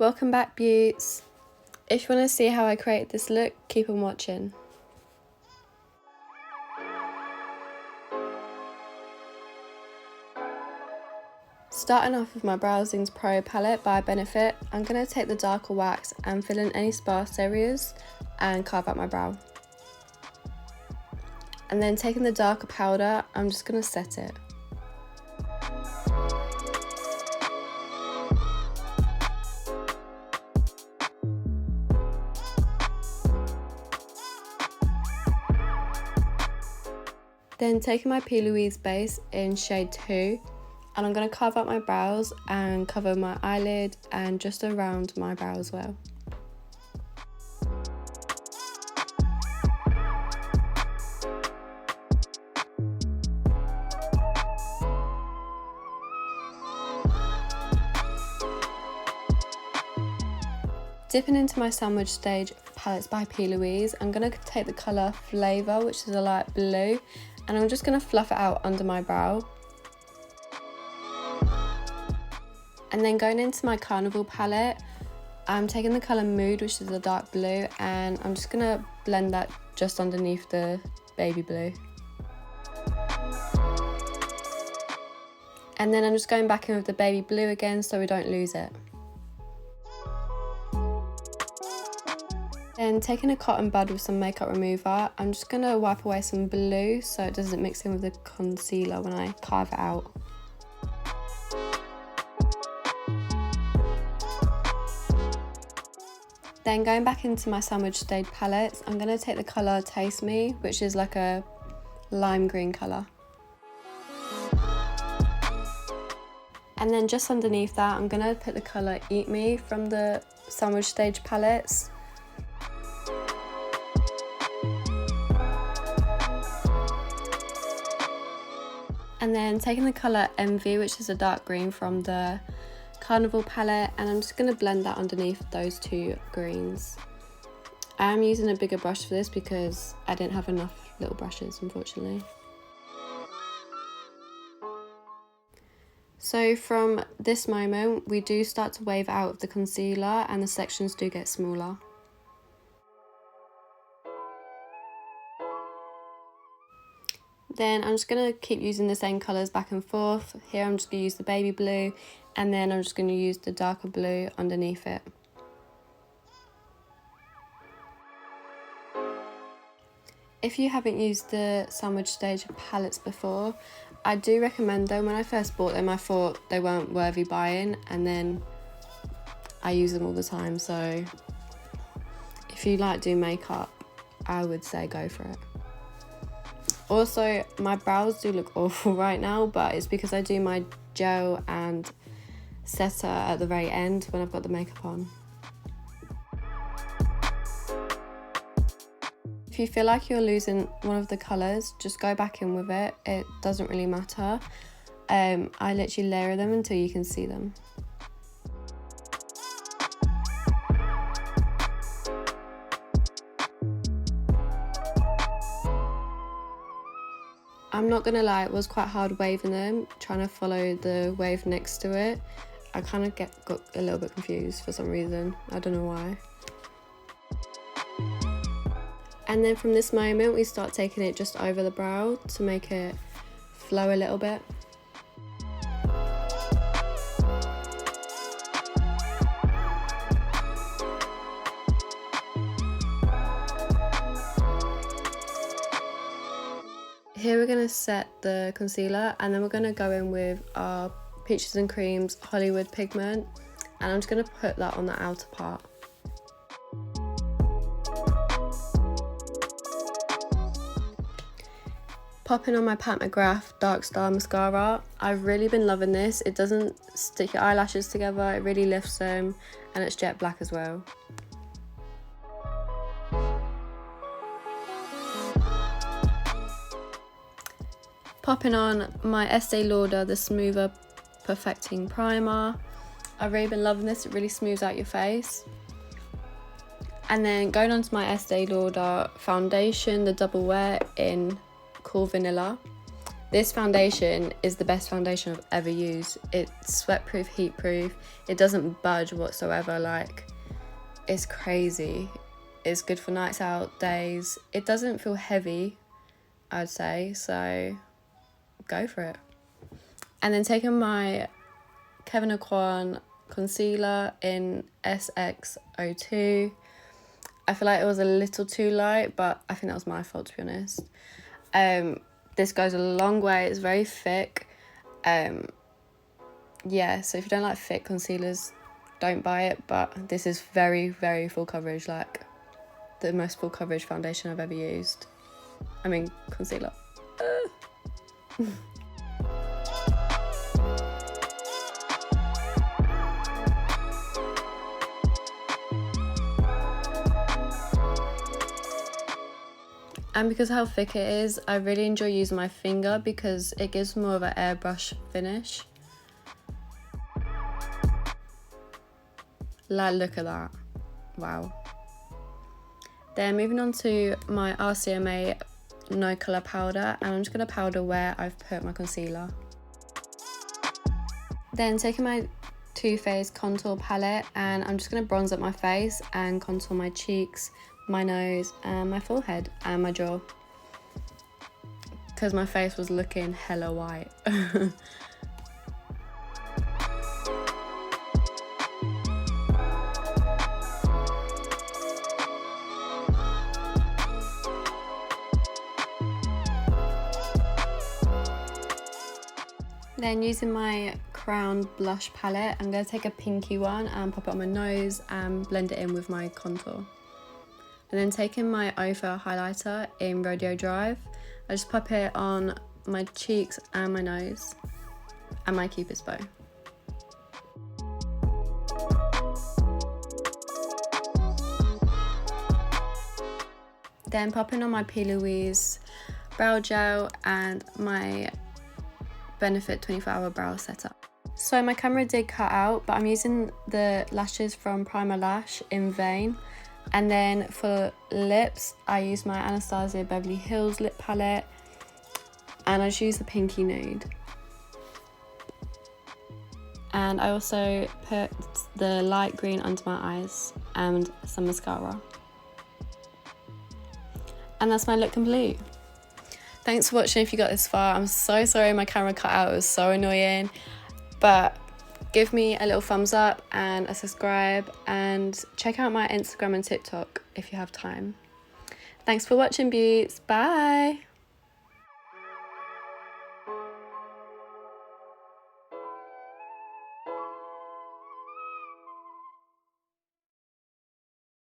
Welcome back, Beauts. If you want to see how I create this look, keep on watching. Starting off with my Zings Pro palette by Benefit, I'm going to take the darker wax and fill in any sparse areas and carve out my brow. And then taking the darker powder, I'm just going to set it. Then taking my P. Louise base in shade 2, and I'm going to carve out my brows and cover my eyelid and just around my brow as well. Dipping into my Sandwich Stage palettes by P. Louise, I'm going to take the colour Flavour, which is a light blue, and I'm just going to fluff it out under my brow. And then going into my Carnival palette, I'm taking the colour Mood, which is a dark blue, and I'm just going to blend that just underneath the baby blue. And then I'm just going back in with the baby blue again so we don't lose it. Then taking a cotton bud with some makeup remover, I'm just going to wipe away some blue so it doesn't mix in with the concealer when I carve it out. Then going back into my Sandwich Stage palettes, I'm going to take the colour Taste Me, which is like a lime green colour. And then just underneath that, I'm going to put the colour Eat Me from the Sandwich Stage palettes. And then taking the colour Envy, which is a dark green from the Carnival palette, and I'm just going to blend that underneath those two greens. I am using a bigger brush for this because I didn't have enough little brushes, unfortunately. So from this moment, we do start to wave out of the concealer and the sections do get smaller. Then I'm just going to keep using the same colours back and forth. Here I'm just going to use the baby blue, and then I'm just going to use the darker blue underneath it. If you haven't used the Sandwich Stage palettes before, I do recommend them. When I first bought them, I thought they weren't worthy buying, and then I use them all the time. So if you like doing makeup, I would say go for it. Also, my brows do look awful right now, but it's because I do my gel and setter at the very end when I've got the makeup on. If you feel like you're losing one of the colours, just go back in with it. It doesn't really matter. I literally layer them until you can see them. I'm not gonna lie, it was quite hard waving them, trying to follow the wave next to it. I kind of got a little bit confused for some reason. I don't know why. And then from this moment, we start taking it just over the brow to make it flow a little bit. Here we're going to set the concealer, and then we're going to go in with our Peaches and Creams Hollywood pigment, and I'm just going to put that on the outer part. Popping on my Pat McGrath Dark Star mascara. I've really been loving this. It doesn't stick your eyelashes together, it really lifts them, and it's jet black as well. Popping on my Estee Lauder The Smoother Perfecting Primer. I've really been loving this, it really smooths out your face. And then going on to my Estee Lauder foundation, the Double Wear in Cool Vanilla. This foundation is the best foundation I've ever used. It's sweat proof, heat proof. It doesn't budge whatsoever. Like, it's crazy. It's good for nights out, days. It doesn't feel heavy, I'd say, so go for it. And then taking my Kevyn Aucoin concealer in SX02. I feel like it was a little too light, but I think that was my fault, to be honest. This goes a long way. It's very thick. Yeah, so if you don't like thick concealers, don't buy it, but this is very, very full coverage, like the most full coverage foundation I've ever used. I mean, concealer. And because of how thick it is, I really enjoy using my finger because it gives more of an airbrush finish. Like, look at that. Wow. Then moving on to my RCMA No Colour powder, and I'm just going to powder where I've put my concealer. Then taking my Too Faced contour palette, and I'm just going to bronze up my face and contour my cheeks, my nose and my forehead and my jaw, because my face was looking hella white. Then using my Crown blush palette, I'm going to take a pinky one and pop it on my nose and blend it in with my contour. And then taking my Wavey highlighter in Rodeo Drive, I just pop it on my cheeks and my nose and my Cupid's bow. Then popping on my P. Louise brow gel and my Benefit 24-hour brow setup. So my camera did cut out, but I'm using the lashes from Primer Lash in Vein. And then for lips, I use my Anastasia Beverly Hills lip palette, and I just use the Pinky Nude. And I also put the light green under my eyes and some mascara. And that's my look complete. Thanks for watching if you got this far. I'm so sorry my camera cut out, it was so annoying. But give me a little thumbs up and a subscribe, and check out my Instagram and TikTok if you have time. Thanks for watching, Beauts. Bye.